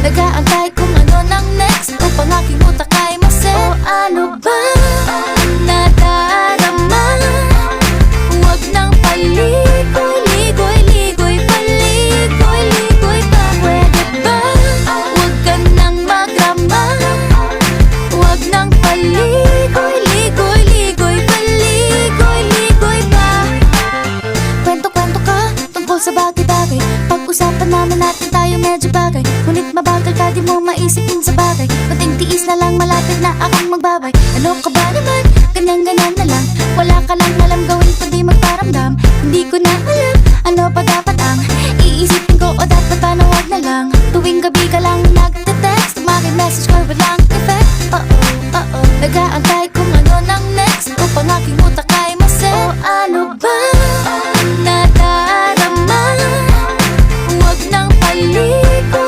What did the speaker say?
Nag-aantay kung ano nang next upang aking utak ay maset. O ano ba nadarama? Huwag nang paligoy-ligoy-ligoy, paligoy-ligoy pa. Pwede ba? Huwag ka nang magrama. Huwag nang paligoy-ligoy-ligoy, paligoy-ligoy pa. Kwento-kwento ka tungkol sa bagay-bagay. Pag-usapan naman natin tayo medyo bagay. Ngunit mabagal ka, di mo maisipin sa bagay. Kunting tiis na lang, malapit na akong magbabay. Ano ka ba naman? Ganyan-ganyan na lang. Wala ka lang alam gawin kundi magparamdam. Hindi ko na alam ano pa dapat ang iisipin ko o dapat ba na wag na lang. Tuwing gabi ka lang nagte-text, message ka walang effect. Nag-aantay